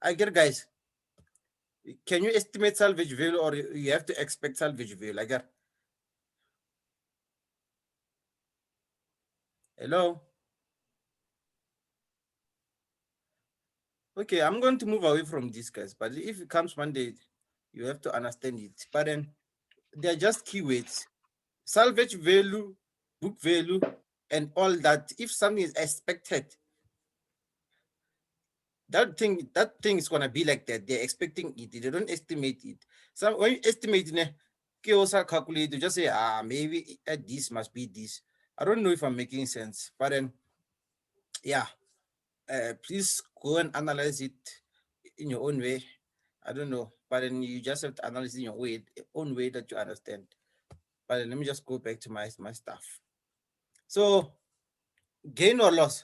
I get, guys. Can you estimate salvage value, or you have to expect salvage value? I get. Hello. Okay, I'm going to move away from this, guys. But if it comes one day, you have to understand it. But then they're just keywords. Salvage value, book value, and all that. If something is expected, that thing is gonna be like that. They're expecting it. They don't estimate it. So when you estimate, you also calculate. You just say, maybe this must be this. I don't know if I'm making sense, but then, yeah, please go and analyze it in your own way. I don't know, but then you just have to analyze it in your own way that you understand. But then let me just go back to my stuff. So gain or loss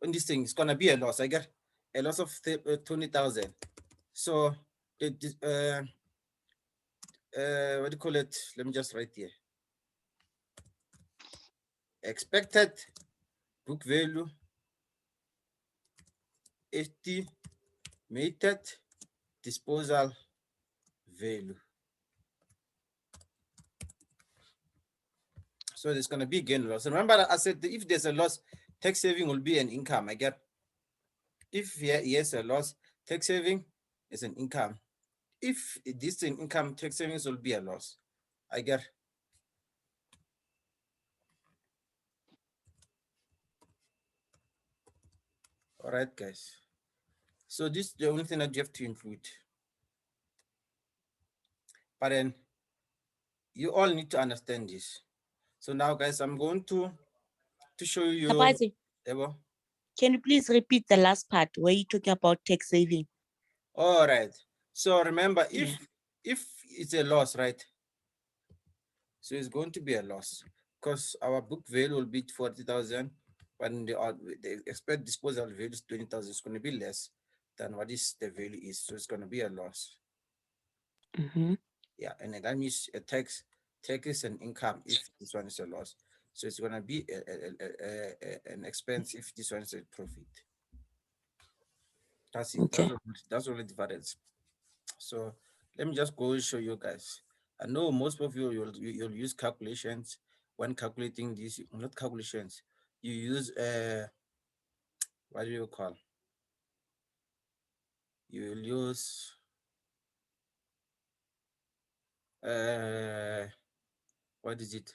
on this thing is gonna be a loss. I get a loss of 20,000. So it what do you call it? Let me just write here. Expected book value, estimated disposal value. So there's gonna be gain or loss. Remember that I said if there's a loss, tax saving will be an income. I get. If yes, a loss, tax saving is an income. If this is an income, tax savings will be a loss. I get. All right, guys. So this is the only thing that you have to include. But then you all need to understand this. So now, guys, I'm going to show you. Can you please repeat the last part where you're talking about tax saving? All right. So remember, if it's a loss, right? So it's going to be a loss because our book value will be 40,000, but the expected disposal value is 20,000. It's going to be less than what is the value is. So it's going to be a loss. Yeah, and that means a tax is an income if this one is a loss. So it's going to be an expense if this one is a profit. That's it. Okay. That's only difference. So let me just go show you guys. I know most of you you'll use calculations when calculating this. Not calculations. You use what do you call? You'll use what is it?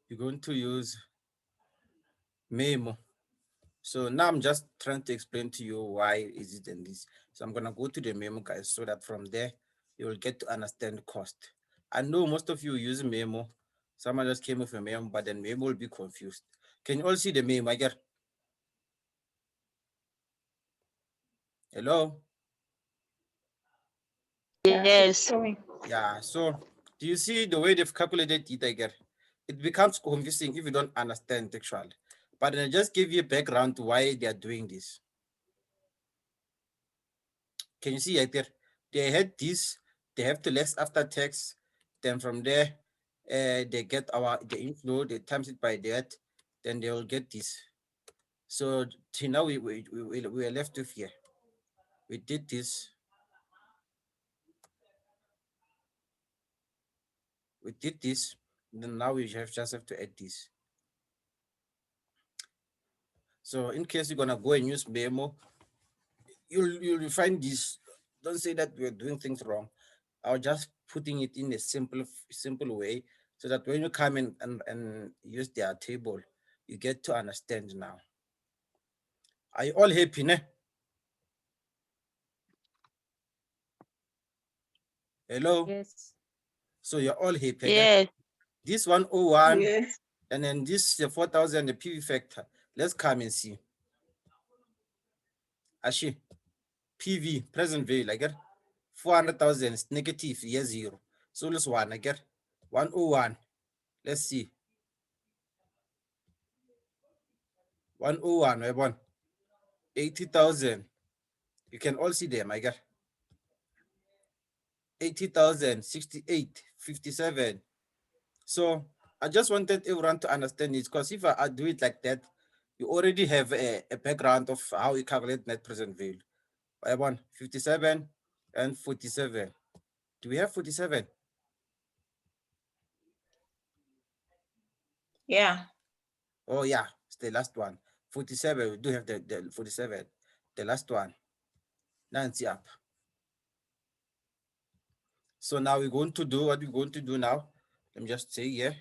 You're going to use memo. So now I'm just trying to explain to you why is it in this. So I'm gonna go to the memo, guys, so that from there you will get to understand the cost. I know most of you use memo. Someone just came with a memo, but then memo will be confused. Can you all see the memo? I get. Hello. Yes. Yeah. So do you see the way they've calculated it? I get. It becomes confusing if you don't understand actually. But I just give you a background to why they are doing this. Can you see right there? They had this, they have to less after tax. Then from there, they get the inflow, they times it by that, then they will get this. So till now we are left with here. We did this. We did this. Then now we just have to add this. So in case you're gonna go and use memo, you'll find this. Don't say that we're doing things wrong. I was just putting it in a simple way so that when you come in and use their table, you get to understand now. Are you all happy, ne? Hello? Yes. So you're all happy. Yes. This 101, Yes. and then this 4,000, the PV factor. Let's come and see. Ashi, PV, present value, I get 400,000 is negative, yes, 0. So let's one, I get 101. Let's see. 101, I want 80,000. You can all see them, I get 80,000, 68, 57. So I just wanted everyone to understand it, because if I do it like that, you already have a background of how you calculate net present value. I want 57 and 47. Do we have 47? Yeah. Oh yeah, it's the last one. 47, we do have the 47. The last one. Now it's up. So now we're going to do what we're going to do now. Let me just say here.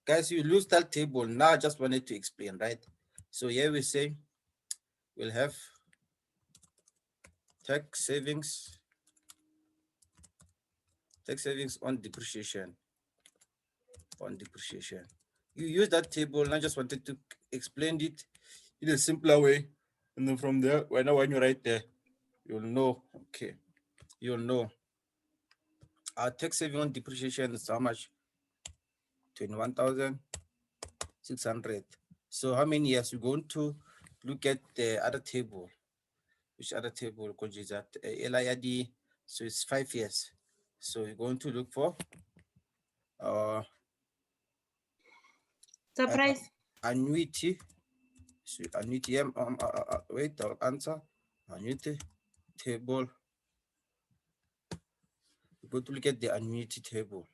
Guys, you lose that table. Now I just wanted to explain, right? So here we say we'll have tax savings on depreciation. You use that table, and I just wanted to explain it in a simpler way. And then from there, when you write there, you'll know, okay, you'll know. Our tax saving on depreciation is how much? 21,600. So how many years? We're going to look at the other table. Which other table? Because is that LID, so it's 5 years. So we're going to look for Surprise. annuity. So annuity, wait, I'll answer. Annuity table. We're going to look at the annuity table.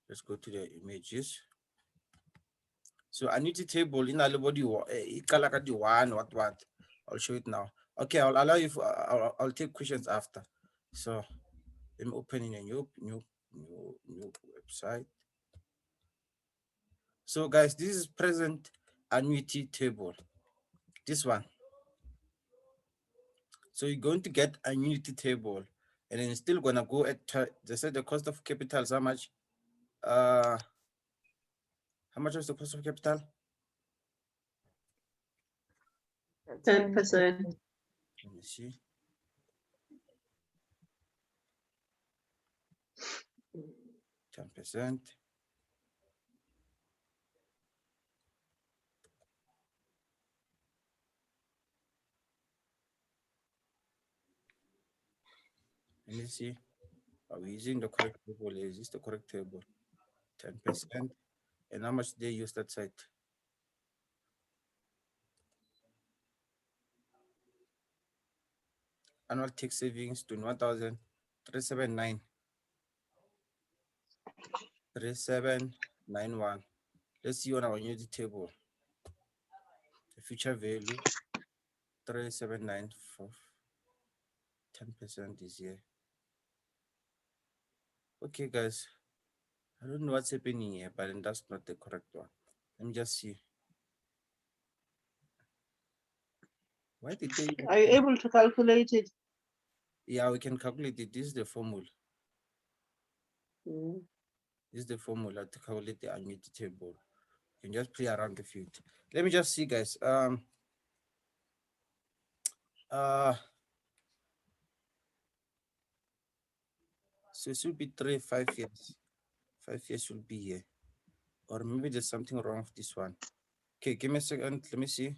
Let's go to the images. So annuity table in everybody one what. I'll show it now. Okay, I'll allow you. I'll take questions after. So let me open in a new website. So guys, this is present annuity table. This one. So you're going to get annuity table, and then you're still gonna go at they said the cost of capital is how much? How much was the cost of capital? 10%. Let me see. %. Let me see. Are we using the correct table? Is this the correct table? 10%. And how much they use that site? Annual tax savings to 1,379. 3791. Let's see on our unity table. The future value 3794. 10% is here. Okay, guys. I don't know what's happening here, but then that's not the correct one. Let me just see. Why did they? Are you able to calculate it? Yeah, we can calculate it. This is the formula. Mm. This is the formula to calculate the annuity table. You can just play around with it. Let me just see, guys. So it should be 5 years. 5 years should be here. Or maybe there's something wrong with this one. Okay, give me a second. Let me see.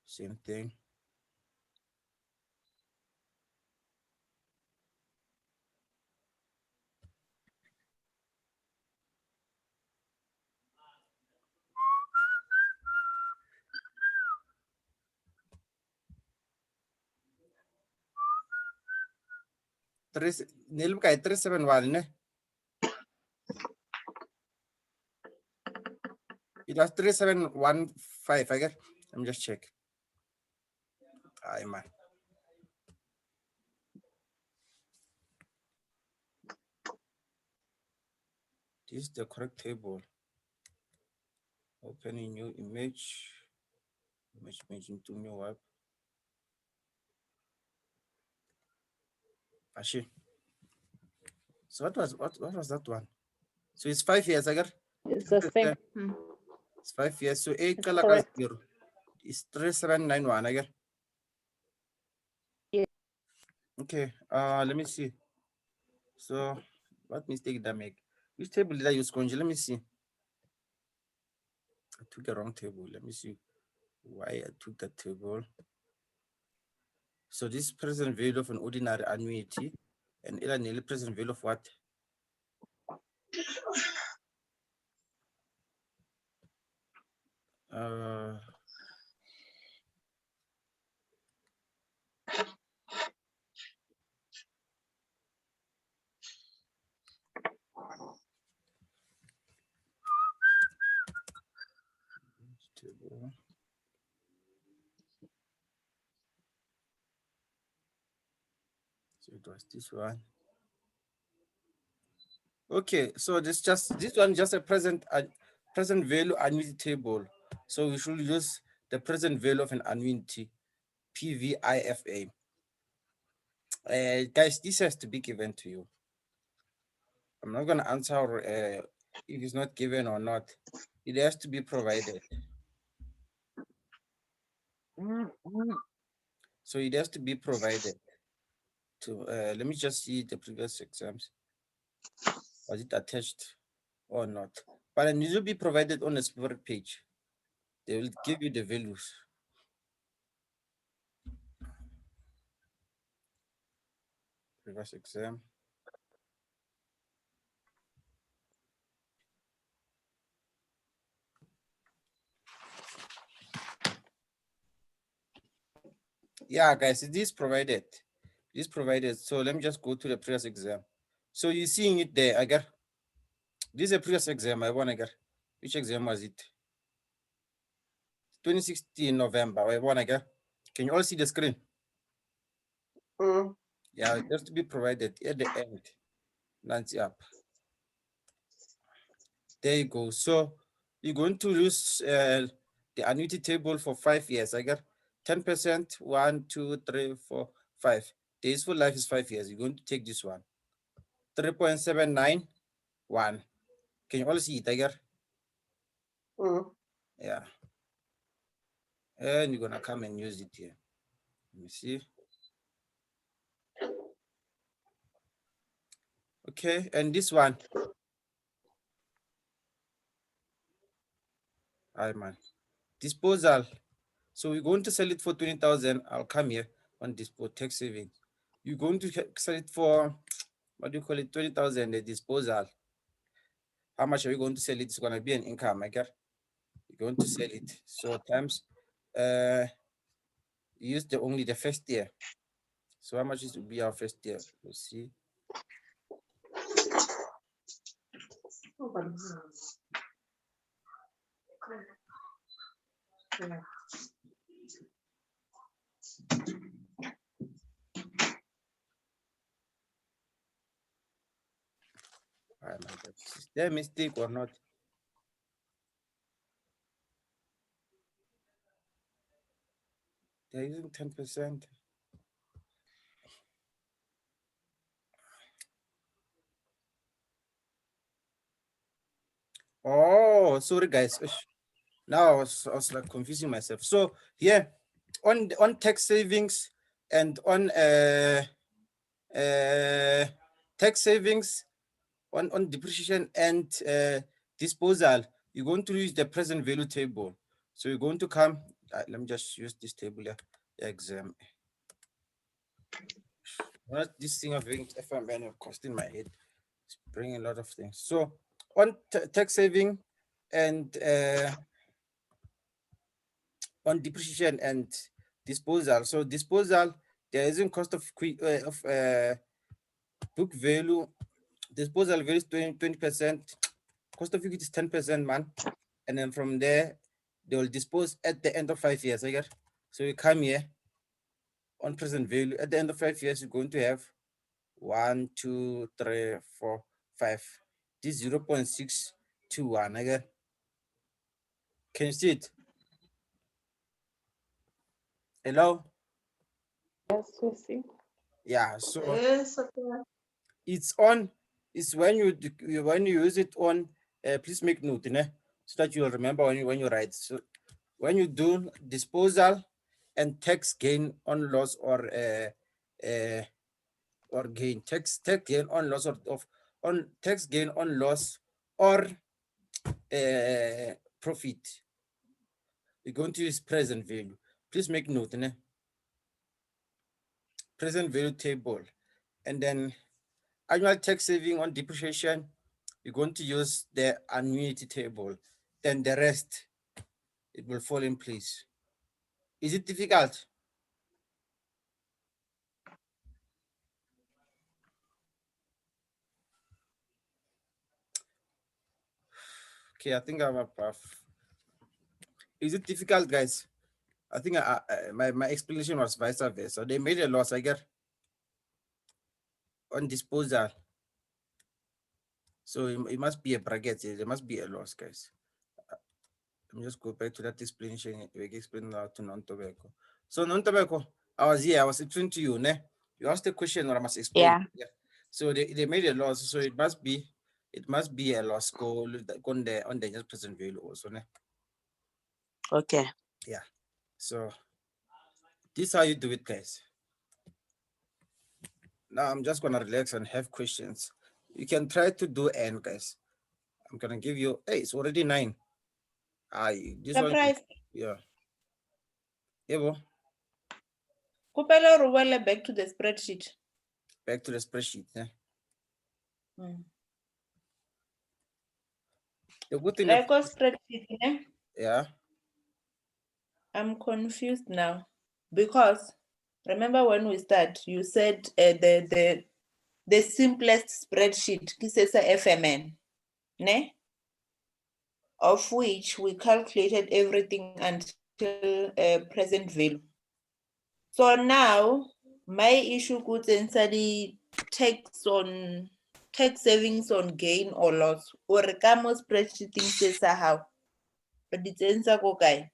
Same thing. Look at 371, ne? It was 3715, I guess. Let me just check. Aye, man. This is the correct table. Open a new image. Image into new web. Actually. So what was that one? So it's 5 years, I guess. It's the same. It's 5 years. So eight It's correct. is 3791, I guess. Yeah. Okay. Let me see. So what mistake did I make? Which table did I use, Konji? Let me see. I took the wrong table. Let me see why I took that table. So this present value of an ordinary annuity and nearly present value of what? Table. So it was this one. Okay, so this one just a present value annuity table. So we should use the present value of an annuity, PVIFA. Guys, this has to be given to you. I'm not gonna answer if it's not given or not. It has to be provided. So it has to be provided. To let me just see the previous exams. Was it attached or not? But it needs to be provided on a separate page. They will give you the values. Previous exam. Yeah, guys, it is provided. It is provided. So let me just go to the previous exam. So you're seeing it there, I got. This is a previous exam. I want to get. Which exam was it? 2016 November. I want to get. Can you all see the screen? Yeah, it has to be provided at the end. That's up. There you go. So you're going to use the annuity table for 5 years. I got 10%, 1, 2, 3, 4, 5. The useful life is 5 years. You're going to take this one. 3.791. Can you all see it, Tiger? Yeah. And you're gonna come and use it here. Let me see. Okay, and this one. All right, man. Disposal. So we're going to sell it for 20,000. I'll come here on disposal tax savings. You're going to sell it for, what do you call it, 20,000, the disposal. How much are you going to sell it? It's going to be an income, okay? You're going to sell it. So times, use only the first year. So how much is to be our first year? Let's see. Oh my God. Is there a mistake or not? They're using 10%. Oh, sorry guys. Now I was like confusing myself. So yeah, on tax savings and on tax savings, on depreciation and disposal, you're going to use the present value table. So you're going to come. Let me just use this table here. Exam. This thing of being FMN costing my head. It's bringing a lot of things. So on tax saving and on depreciation and disposal. So disposal, there isn't cost of book value. Disposal value is 20%. Cost of equity is 10%, man. And then from there, they will dispose at the end of 5 years. I get. So you come here on present value. At the end of 5 years, you're going to have 1, 2, 3, 4, 5. This 0.621. I get. Can you see it? Hello? Yes, we see. Yeah, so Yes, okay. it's on. It's when you use it on. Please make note, so that you'll remember when you write. So when you do disposal and tax gain on loss or gain, tax gain on loss of on tax gain on loss or profit. You're going to use present value. Please make note, ne? Present value table. And then annual tax saving on depreciation, you're going to use the annuity table. Then the rest, it will fall in place. Is it difficult? Okay, I think I'm above. Is it difficult, guys? I think my explanation was vice versa. They made a loss, I get, on disposal. So it must be a bracket. There must be a loss, guys. Let me just go back to that explanation. We explain now to non-tobacco. So non-tobacco, I was here. I was explaining to you, ne? You asked the question, or I must explain. Yeah. So they made a loss. So it must be a loss go on the just present value also, ne? Okay. Yeah. So this is how you do it, guys. Now I'm just gonna relax and have questions. You can try to do N, guys. I'm gonna give you. Hey, it's already 9. This one. Surprise. Yeah. Yeah, bo. Kupele ruwele back to the spreadsheet. Back to the spreadsheet. Yeah. The good thing. Like a spreadsheet, ne? Yeah. I'm confused now because remember when we start, you said the simplest spreadsheet, this is a FMN, ne? Of which we calculated everything until present value. So now my issue could answer the tax savings on gain or loss. Or kamo spreadsheet says how. But it's answer go guy.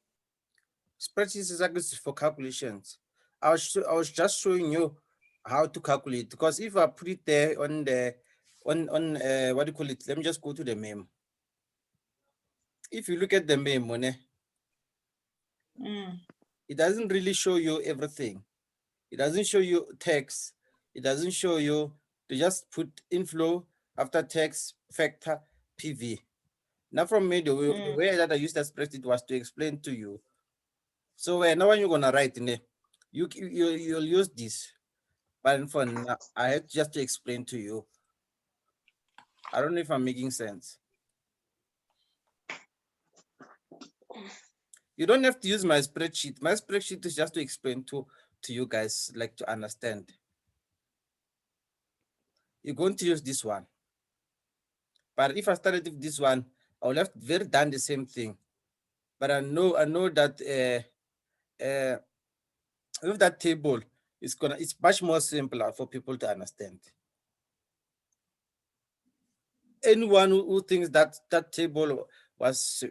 Spreadsheets is exactly for calculations. I was just showing you how to calculate, because if I put it there on the what do you call it? Let me just go to the memo. If you look at the memo, ne, it doesn't really show you everything. It doesn't show you tax. It doesn't show you to just put inflow after tax factor PV. Now from me, the way that I used that spreadsheet was to explain to you. So now when you're gonna write in it, you'll use this. But for now, I have just to explain to you. I don't know if I'm making sense. You don't have to use my spreadsheet. My spreadsheet is just to explain to you guys, like to understand. You're going to use this one. But if I started with this one, I would have very done the same thing. But I know that with that table, it's much more simpler for people to understand. Anyone who thinks that that table was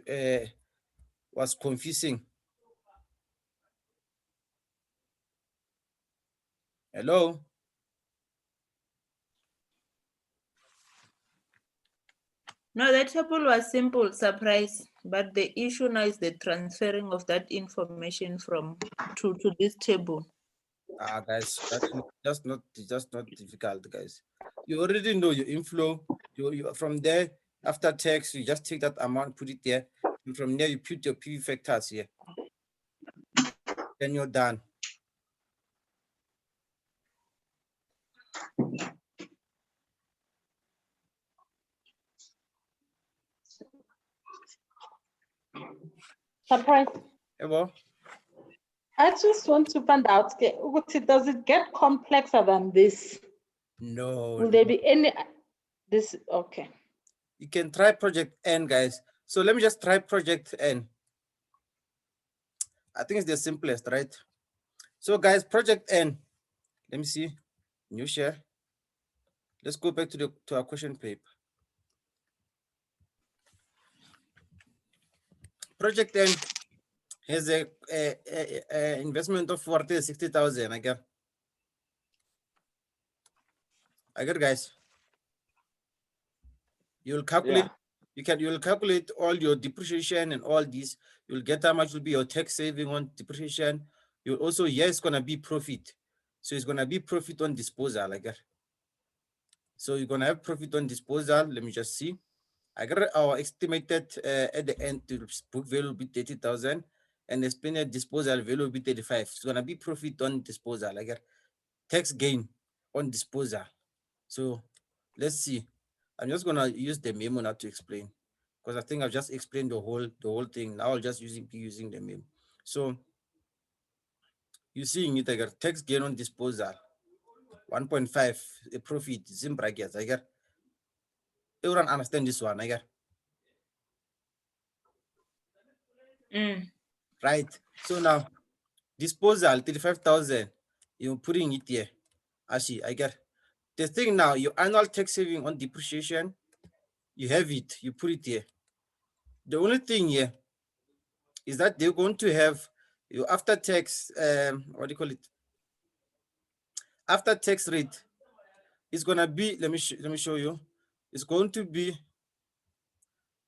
confusing. Hello? No, the table was simple, surprise. But the issue now is the transferring of that information from to this table. Guys, that's just not difficult, guys. You already know your inflow. You from there, after tax, you just take that amount, put it there, and from there you put your PV factors here. Then you're done. Surprise. Evo? I just want to find out, does it get complexer than this? No. Will there be any, this, okay. You can try project N, guys. So let me just try project N. I think it's the simplest, right? So guys, project N, let me see, new share. Let's go back to our question paper. Project N has a investment of 60,000. I get, guys. You'll calculate. Yeah. You'll calculate all your depreciation and all these. You'll get how much will be your tax saving on depreciation. You'll also, it's gonna be profit. So it's gonna be profit on disposal. I get. So you're gonna have profit on disposal. Let me just see. I got our estimated at the end, the book value will be 30,000. and explain the disposal value will be 35. It's gonna be profit on disposal, like tax gain on disposal. So let's see. I'm just gonna use the memo now to explain, because I think I've just explained the whole thing. Now I'll just be using the memo. So you seeing it, I got tax gain on disposal 1.5, a profit is in brackets. I got everyone understand this one, I got right. So now disposal 35,000, you're putting it here. Actually, I get the thing now, your annual tax saving on depreciation, you have it, you put it here. The only thing here is that they're going to have your after tax, what do you call it? After tax rate is gonna be, let me show you. It's going to be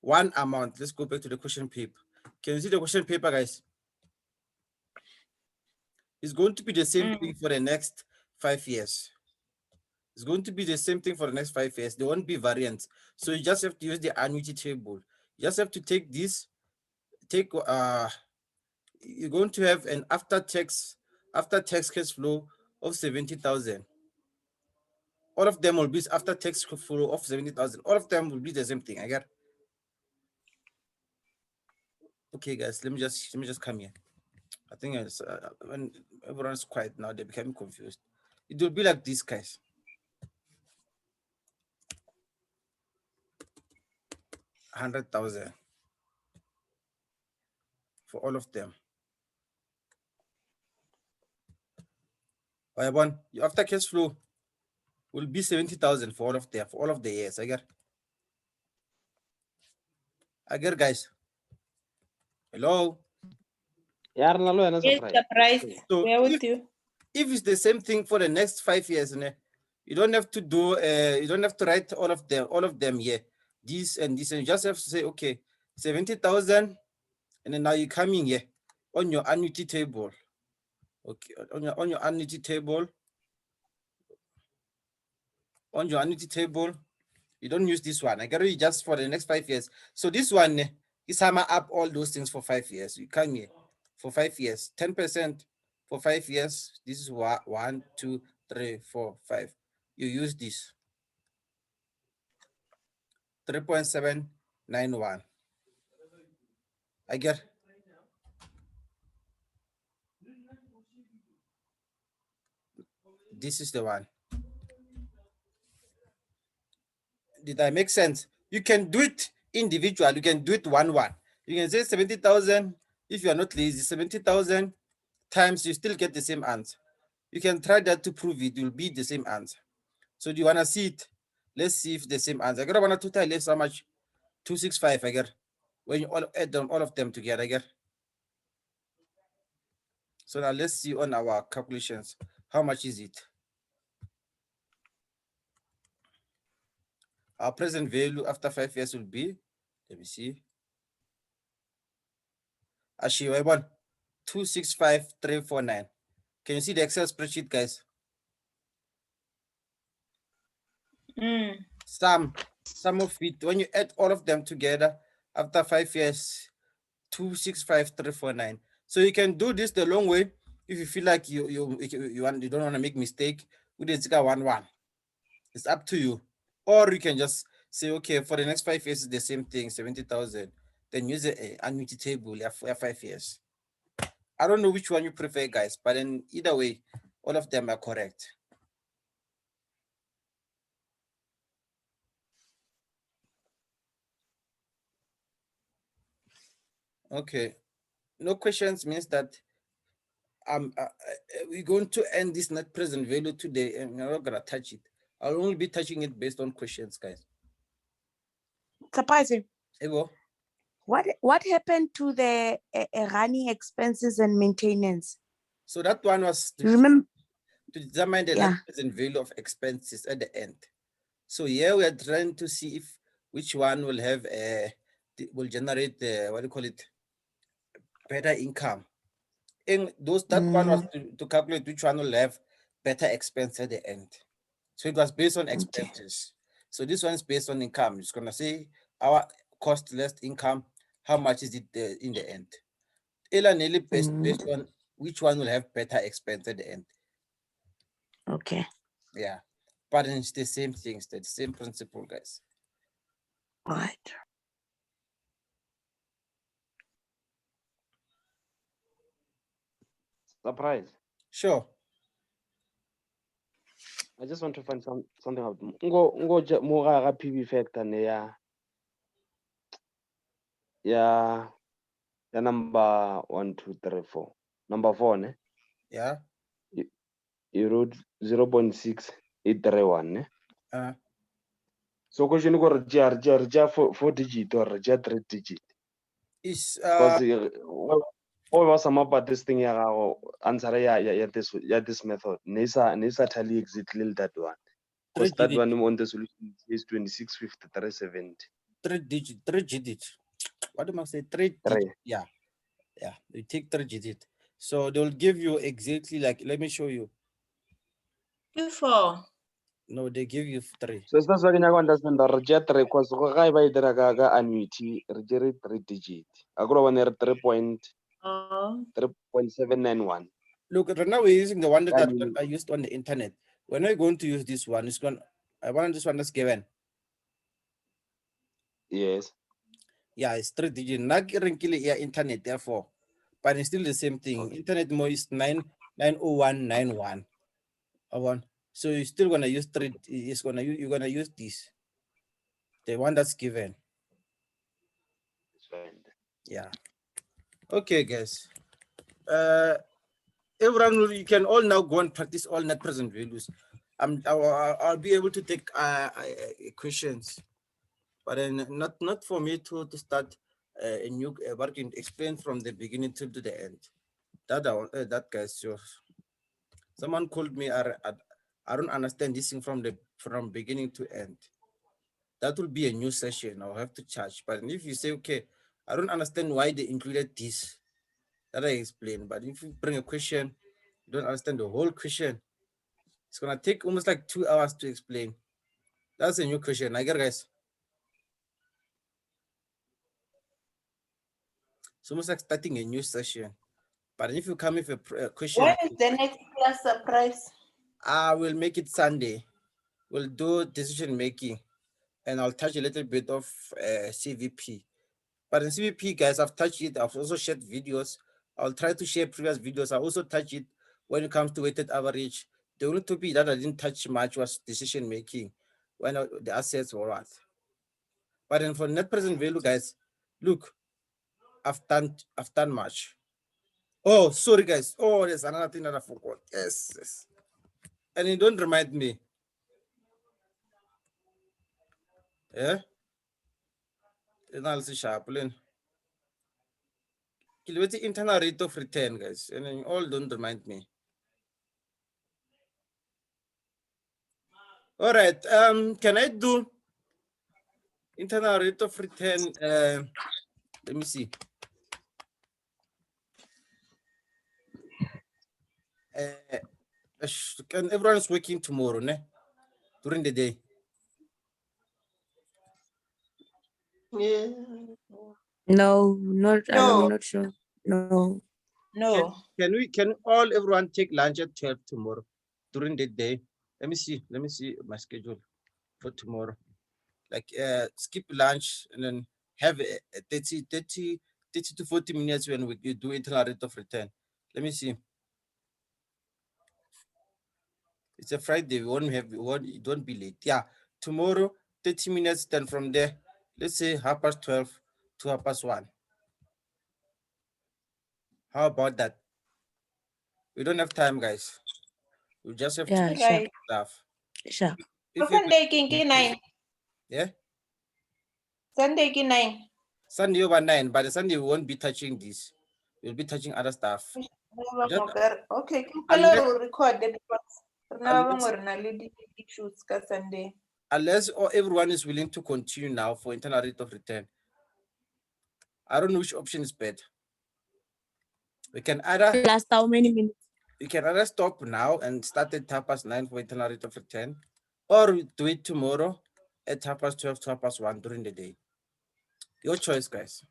one amount. Let's go back to the question paper. Can you see the question paper, guys? It's going to be the same thing for the next 5 years. It's going to be the same thing for the next 5 years. There won't be variants. So you just have to use the annuity table. You just have to take this, you're going to have an after tax cash flow of 70,000. All of them will be after tax flow of 70,000. All of them will be the same thing. I got. Okay, guys, let me just come here. I think it's, when everyone's quiet now, they're becoming confused. It will be like this, guys. $100,000 for all of them. Your after cash flow will be 70,000 for all of them, for all of the years. I get, guys. Hello. Yes, the price. So We're with you. if it's the same thing for the next 5 years, you don't have to do, you don't have to write all of them here. This and this, and you just have to say, okay, 70,000, and then now you're coming here on your annuity table. Okay, on your annuity table. On your annuity table, you don't use this one. I got it just for the next 5 years. So this one is hammer up all those things for 5 years. You come here for 5 years, 10% for 5 years. This is 1, 2, 3, 4, 5. You use this 3.791. I get. This is the one. Did that make sense? You can do it individual. You can do it one. You can say 70,000. If you are not lazy, 70,000 times, you still get the same answer. You can try that to prove it will be the same answer. So do you want to see it? Let's see if the same answer. I got one total less how much? 265. I get when you all add them all of them together. I get. So now let's see on our calculations. How much is it? Our present value after 5 years will be, let me see. Actually, I want 265,349. Can you see the Excel spreadsheet, guys? Some of it, when you add all of them together after 5 years, 265,349. So you can do this the long way if you feel like you don't want to make mistake with the 1. It's up to you. Or you can just say, okay, for the next 5 years, it's the same thing, 70,000. Then use the annuity table for 5 years. I don't know which one you prefer, guys, but then either way, all of them are correct. Okay, no questions means that we're going to end this net present value today, and we're not gonna touch it. I'll only be touching it based on questions, guys. Surprising. Evo. What happened to the running expenses and maintenance? So that one was Remember to determine the net present value of expenses at the end. So here we are trying to see which one will have will generate what do you call it, better income. In that one was to calculate which one will have better expense at the end. So it was based on expenses. So this one is based on income. It's gonna say our cost less income. How much is it in the end? Ela nearly based Mm. based on which one will have better expense at the end. Okay. Yeah, but it's the same things, the same principle, guys. All right. Surprise. Sure. I just want to find something out. Ngo mo ga PV factor ne ya number 1, 2, 3, 4. Number 4 ne. Yeah. You wrote 0.6831 ne. Uh, So question go re 4 digit or 3 digit. is Because all was some about this thing ya gago answer ya this method. Nisa tally exactly that one. Because that one on the solution is 265370. 3 digit. What am I say? 3 digit. 3. Yeah. Yeah. You take 3 digit. So they'll give you exactly like, let me show you. Before. No, they give you 3. So that's why I understand the reject 3 because ga ba idira ga annuity reject 3 digit. Agro one 3.791. Look, right now we're using the one that Annually. I used on the internet. When we're going to use this one, it's going. I want this one that's given. Yes. Yeah, it's 3 digit. Not yeah, internet, therefore. But it's still the same thing. Okay. Internet more is 90191. So you're still gonna use 3. You're gonna use this. The one that's given. Yeah. Okay, guys. Everyone, you can all now go and practice all net present values. I'll be able to take questions, but then not for me to start a new working explain from the beginning to the end. That guys, so someone called me. I don't understand this thing from beginning to end. That will be a new session. I'll have to charge. But if you say, okay, I don't understand why they included this, that I explain. But if you bring a question, you don't understand the whole question, it's gonna take almost like 2 hours to explain. That's a new question. I get it, guys. It's almost like starting a new session. But if you come with a question, When is the next class surprise? I will make it Sunday. We'll do decision making, and I'll touch a little bit of CVP. But in CVP, guys, I've touched it. I've also shared videos. I'll try to share previous videos. I also touch it when it comes to weighted average. The only topic that I didn't touch much was decision making, when the assets were what. But then for net present value, guys, look, I've done much. Oh, sorry, guys. Oh, there's another thing that I forgot. Yes. And you don't remind me. Yeah? Analysis sharply. What's the internal rate of return, guys? And you all don't remind me. All right. Can I do internal rate of return? Let me see. Can everyone's working tomorrow, ne? During the day? No, not. No. I'm not sure. No. No. Can everyone take lunch at 12 tomorrow during the day? Let me see my schedule for tomorrow. Like skip lunch and then have a 30 to 40 minutes when we do internal rate of return. Let me see. It's a Friday. Don't be late. Yeah, tomorrow 30 minutes. Then from there, let's say 12:30 to 1:30. How about that? We don't have time, guys. We just have Yeah, to sure. Right. stuff. Sure. If you, Sunday kinki 9. yeah, Sunday ki 9. Sunday over 9, but the Sunday we won't be touching this. We'll be touching other stuff. Just- Okay, Unless- we'll record it because unless- we're not issues ka Sunday. Unless everyone is willing to continue now for internal rate of return. I don't know which option is better. We can either Last how many minutes? you can either stop now and start at 9:30 for internal rate of return, or we do it tomorrow at 12:30 to 1:30 during the day. Your choice, guys.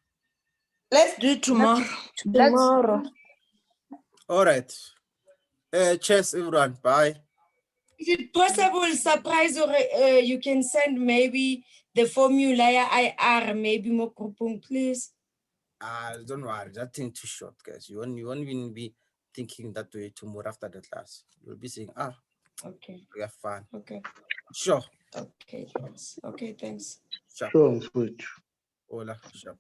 Let's do it tomorrow. Tomorrow. All right. Cheers, everyone. Bye. Is it possible, surprise, or you can send maybe the formula IR, maybe more grouping, please? Don't worry. That thing too short, guys. You won't even be thinking that way tomorrow after the class. You'll be saying, Okay, we have fun. okay, Sure. okay, thanks. Okay, thanks. Sure. Sure, mfowethu. Ola, sure.